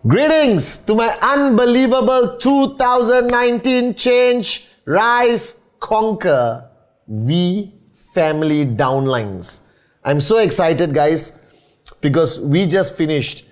Greetings to my unbelievable 2019 Change, Rise, Conquer V Family Downlines. I'm so excited, guys, because we just finished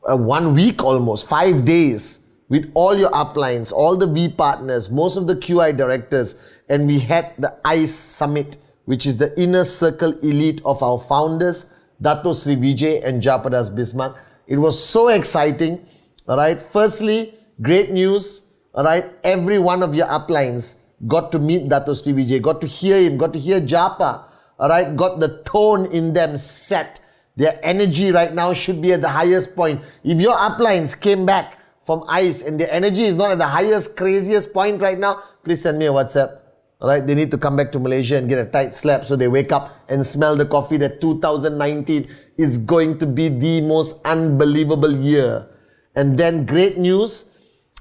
1 week almost, 5 days with all your uplines, all the V partners, most of the QI directors, and we had the ICE Summit, which is the inner circle elite of our founders, Dato Sri Vijay and Japadas Bismarck. It was so exciting. All right. Firstly, great news. All right. Every one of your uplines got to meet Dato Sri Vijay, got to hear him, got to hear Japa. All right. Got the tone in them set. Their energy right now should be at the highest point. If your uplines came back from ICE and their energy is not at the highest, craziest point right now, please send me a WhatsApp. All right, they need to come back to Malaysia and get a tight slap so they wake up and smell the coffee that 2019 is going to be the most unbelievable year. And then great news,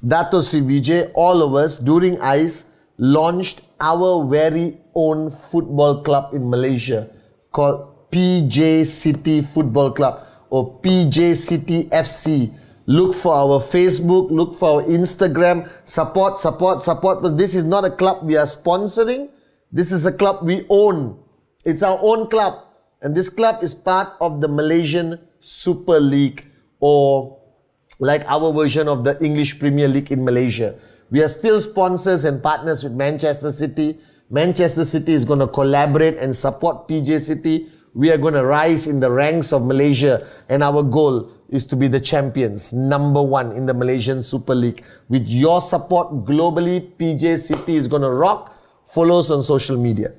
Dato Sri Vijay, all of us during ICE launched our very own football club in Malaysia called PJ City Football Club or PJ City FC. Look for our Facebook, look for our Instagram, support, because this is not a club we are sponsoring. This is a club we own. It's our own club. And this club is part of the Malaysian Super League, or like our version of the English Premier League in Malaysia. We are still sponsors and partners with Manchester City. Manchester City is going to collaborate and support PJ City. We are going to rise in the ranks of Malaysia, and our goal is to be the champions, #1 in the Malaysian Super League. With your support globally, PJ City is going to rock. Follow us on social media.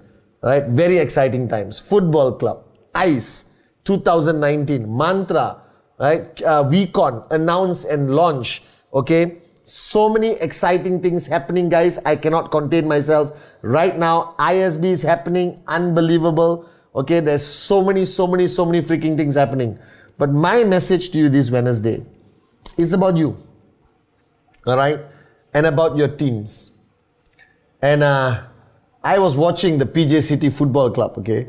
Right? Very exciting times. Football club, ICE, 2019, Mantra, right? VCon, announce and launch. Okay? So many exciting things happening, guys. I cannot contain myself. Right now, ISB is happening. Unbelievable. Okay? There's so many freaking things happening. But my message to you this Wednesday is about you, all right, and about your teams. And I was watching the PJ City Football Club, okay,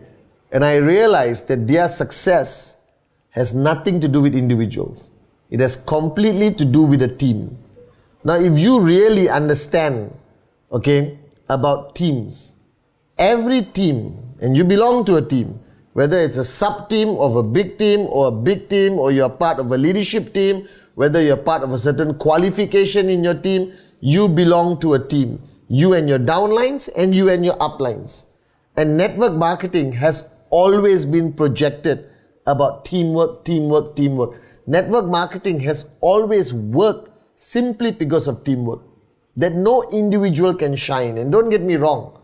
and I realized that their success has nothing to do with individuals. It has completely to do with a team. Now, if you really understand, okay, about teams, every team, and you belong to a team, whether it's a sub-team of a big team or a big team, or you're part of a leadership team, whether you're part of a certain qualification in your team, you belong to a team. You and your downlines and you and your uplines. And network marketing has always been projected about teamwork. Network marketing has always worked simply because of teamwork. That no individual can shine. And don't get me wrong,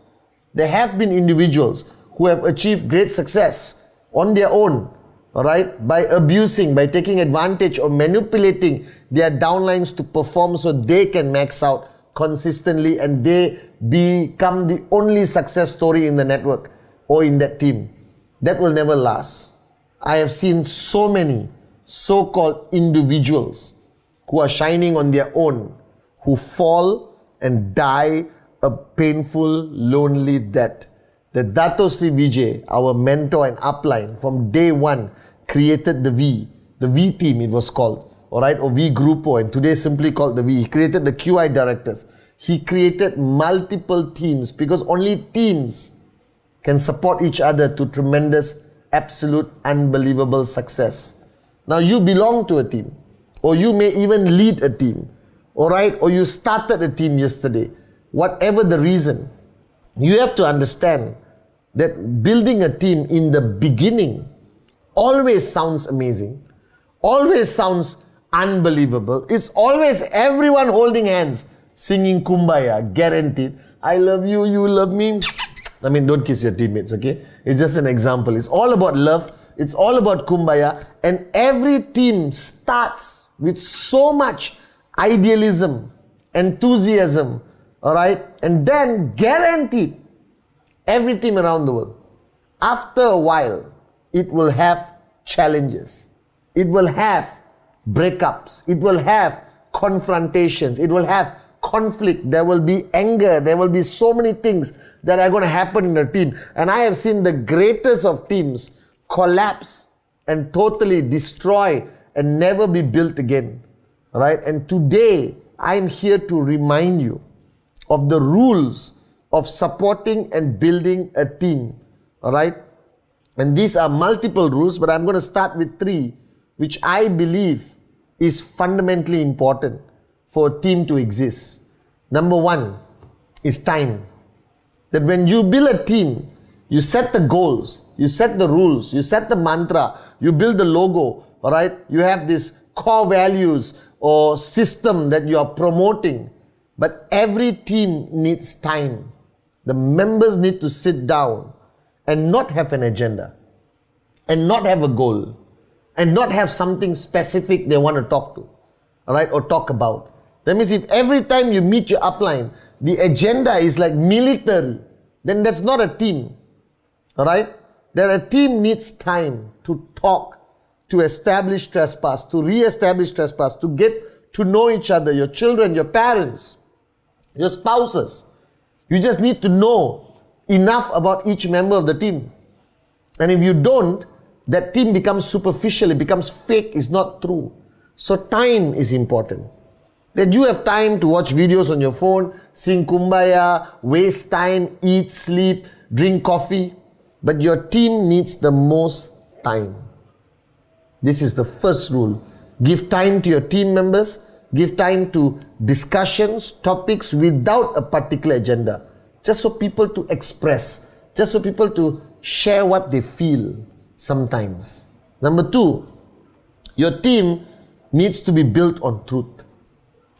there have been individuals who have achieved great success on their own, all right, by abusing, by taking advantage or manipulating their downlines to perform so they can max out consistently and they become the only success story in the network or in that team. That will never last. I have seen so many so-called individuals who are shining on their own, who fall and die a painful, lonely death. The Dato Sri Vijay, our mentor and upline, from day one created the V team it was called, alright, or V Grupo, and today simply called the V. He created the QI directors. He created multiple teams because only teams can support each other to tremendous, absolute, unbelievable success. Now you belong to a team, or you may even lead a team, alright, or you started a team yesterday. Whatever the reason, you have to understand that building a team in the beginning always sounds amazing, always sounds unbelievable. It's always everyone holding hands, singing Kumbaya, guaranteed. I love you, you love me. I mean, don't kiss your teammates, okay? It's just an example. It's all about love. It's all about Kumbaya. And every team starts with so much idealism, enthusiasm, all right? And then guaranteed, every team around the world, after a while, it will have challenges. It will have breakups. It will have confrontations. It will have conflict, there will be anger, there will be so many things that are going to happen in a team. And I have seen the greatest of teams collapse and totally destroy and never be built again. Right? And today, I'm here to remind you of the rules of supporting and building a team. Alright? And these are multiple rules, but I'm going to start with 3, which I believe is fundamentally important for a team to exist. Number 1 is time. That when you build a team, you set the goals, you set the rules, you set the mantra, you build the logo, alright? You have these core values or system that you are promoting. But every team needs time. The members need to sit down and not have an agenda, and not have a goal, and not have something specific they want to talk to, all right, or talk about. That means if every time you meet your upline, the agenda is like military, then that's not a team, all right? That a team needs time to talk, to establish trespass, to re-establish trespass, to get to know each other, your children, your parents, your spouses. You just need to know enough about each member of the team. And if you don't, that team becomes superficial, it becomes fake, it's not true. So time is important. That you have time to watch videos on your phone, sing kumbaya, waste time, eat, sleep, drink coffee. But your team needs the most time. This is the first rule. Give time to your team members. Give time to discussions, topics without a particular agenda. Just for people to express. Just for people to share what they feel sometimes. Number 2, your team needs to be built on truth.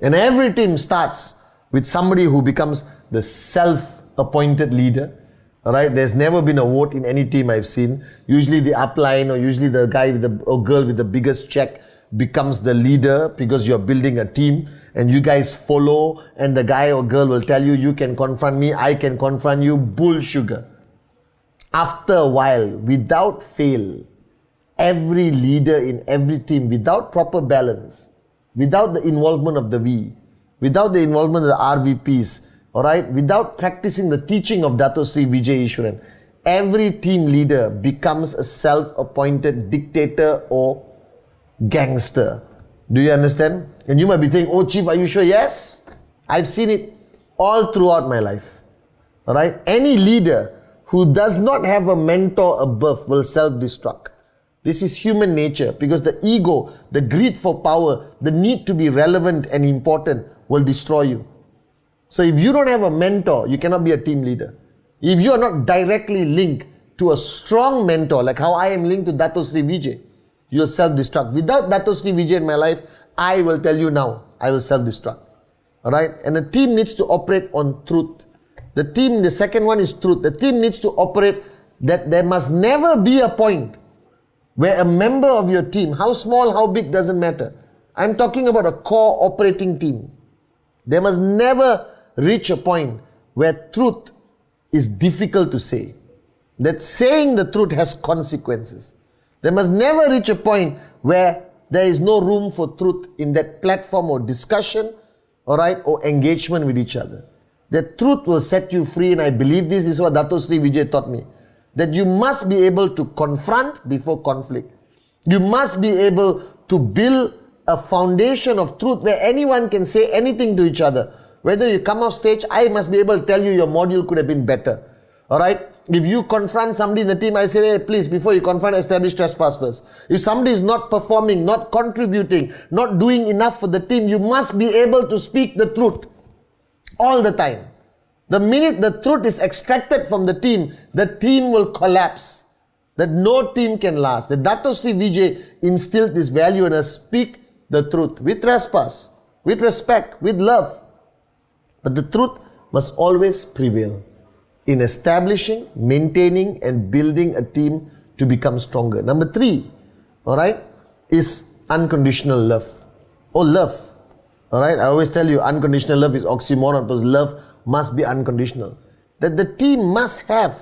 And every team starts with somebody who becomes the self-appointed leader. Alright, there's never been a vote in any team I've seen. Usually the upline or usually the guy with the or girl with the biggest check becomes the leader because you're building a team and you guys follow, and the guy or girl will tell you, you can confront me, I can confront you, bull sugar. After a while, without fail, every leader in every team, without proper balance, without the involvement of the V, without the involvement of the RVPs, alright, without practicing the teaching of Dato Sri Vijay Ishwaran, every team leader becomes a self-appointed dictator or gangster. Do you understand? And you might be saying, oh Chief, are you sure? Yes. I've seen it all throughout my life. Alright? Any leader who does not have a mentor above will self-destruct. This is human nature, because the ego, the greed for power, the need to be relevant and important will destroy you. So if you don't have a mentor, you cannot be a team leader. If you are not directly linked to a strong mentor, like how I am linked to Dato Sri Vijay, you will self-destruct. Without Dato Sri Vijay in my life, I will tell you now, I will self-destruct. Alright? And the team needs to operate on truth. The second one is truth. The team needs to operate that there must never be a point where a member of your team, how small, how big, doesn't matter. I'm talking about a core operating team. There must never reach a point where truth is difficult to say. That saying the truth has consequences. There must never reach a point where there is no room for truth in that platform or discussion, alright, or engagement with each other. The truth will set you free, and I believe this is what Dato Sri Vijay taught me. That you must be able to confront before conflict. You must be able to build a foundation of truth where anyone can say anything to each other. Whether you come off stage, I must be able to tell you your module could have been better. Alright? If you confront somebody in the team, I say, hey, please, before you confront, establish trespass first. If somebody is not performing, not contributing, not doing enough for the team, you must be able to speak the truth all the time. The minute the truth is extracted from the team will collapse. That no team can last. The Dato Sri Vijay instilled this value in us: speak the truth with trespass, with respect, with love. But the truth must always prevail in establishing, maintaining, and building a team to become stronger. Number 3, alright, is unconditional love. Or love. Alright, I always tell you, unconditional love is oxymoron, because love must be unconditional. That the team must have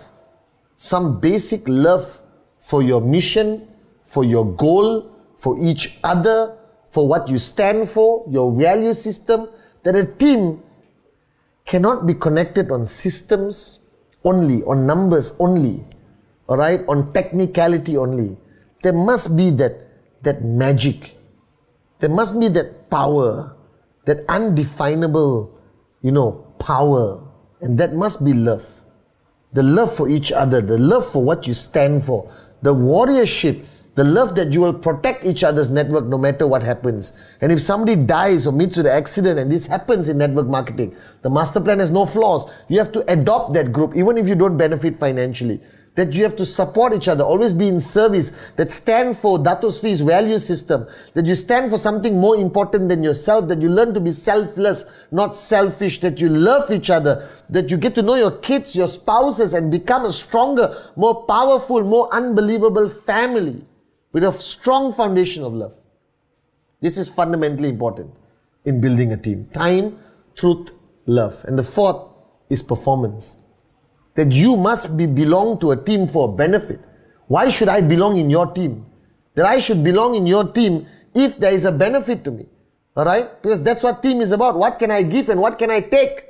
some basic love for your mission, for your goal, for each other, for what you stand for, your value system. That a team cannot be connected on systems only, on numbers only, all right, on technicality only. There must be that magic. There must be that power, that undefinable, power. And that must be love. The love for each other, the love for what you stand for, the warriorship, the love that you will protect each other's network no matter what happens. And if somebody dies or meets with an accident, and this happens in network marketing, the master plan has no flaws. You have to adopt that group, even if you don't benefit financially. That you have to support each other, always be in service, that stand for Dato Sri's value system, that you stand for something more important than yourself, that you learn to be selfless, not selfish, that you love each other, that you get to know your kids, your spouses, and become a stronger, more powerful, more unbelievable family with a strong foundation of love. This is fundamentally important in building a team. Time, truth, love. And the fourth is performance. That you must belong to a team for benefit. Why should I belong in your team? That I should belong in your team if there is a benefit to me. Alright? Because that's what team is about. What can I give and what can I take?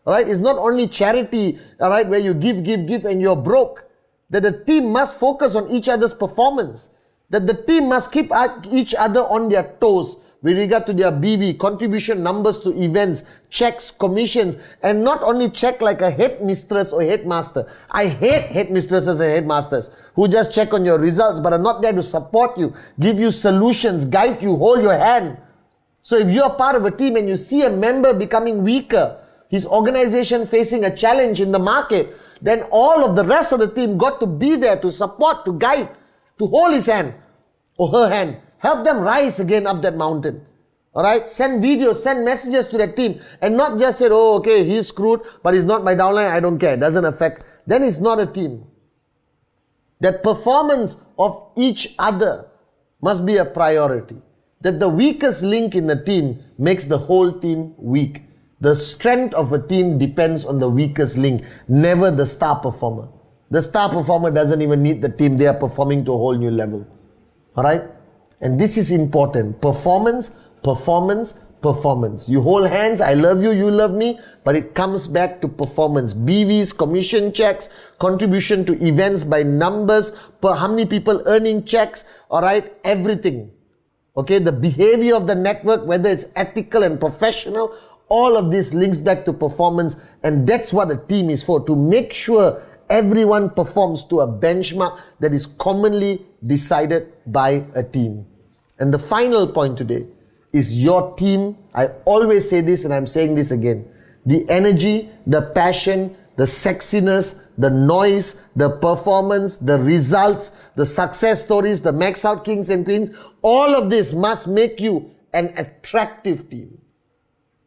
Alright? It's not only charity, alright, where you give and you're broke. That the team must focus on each other's performance. That the team must keep each other on their toes with regard to their BV, contribution numbers to events, checks, commissions, and not only check like a headmistress or headmaster. I hate headmistresses and headmasters who just check on your results but are not there to support you, give you solutions, guide you, hold your hand. So if you're part of a team and you see a member becoming weaker, his organization facing a challenge in the market, then all of the rest of the team got to be there to support, to guide, to hold his hand or her hand. Help them rise again up that mountain. Alright? Send videos, send messages to that team. And not just say, oh, okay, he's screwed, but he's not my downline, I don't care. It doesn't affect. Then it's not a team. That performance of each other must be a priority. That the weakest link in the team makes the whole team weak. The strength of a team depends on the weakest link, never the star performer. The star performer doesn't even need the team. They are performing to a whole new level. Alright? And this is important. Performance, performance, performance. You hold hands, I love you, you love me, but it comes back to performance. BVs, commission checks, contribution to events by numbers, per how many people earning checks, alright, everything. Okay, the behavior of the network, whether it's ethical and professional, all of this links back to performance, and that's what a team is for, to make sure everyone performs to a benchmark that is commonly decided by a team. And the final point today is your team. I always say this and I'm saying this again. The energy, the passion, the sexiness, the noise, the performance, the results, the success stories, the max out kings and queens, all of this must make you an attractive team.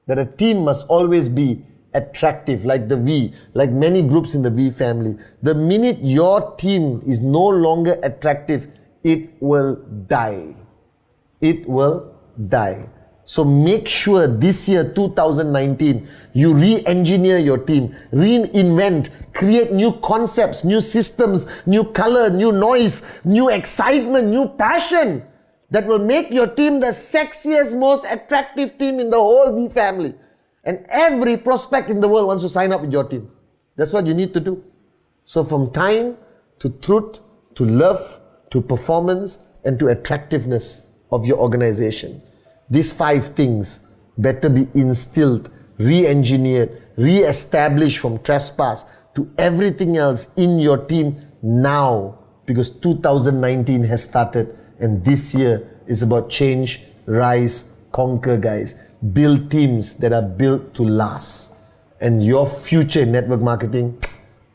That a team must always be attractive, like the V, like many groups in the V family. The minute your team is no longer attractive, it will die. It will die. So make sure this year, 2019, you re-engineer your team, reinvent, create new concepts, new systems, new color, new noise, new excitement, new passion that will make your team the sexiest, most attractive team in the whole V family. And every prospect in the world wants to sign up with your team. That's what you need to do. So from time to truth, to love, to performance, and to attractiveness of your organization. These 5 things better be instilled, re-engineered, re-established from trespass to everything else in your team now, because 2019 has started and this year is about change, rise, conquer, guys. Build teams that are built to last, and your future in network marketing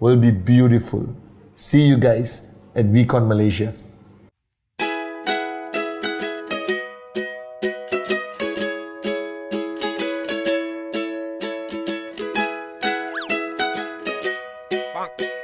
will be beautiful. See you guys at VCon Malaysia. Bonk.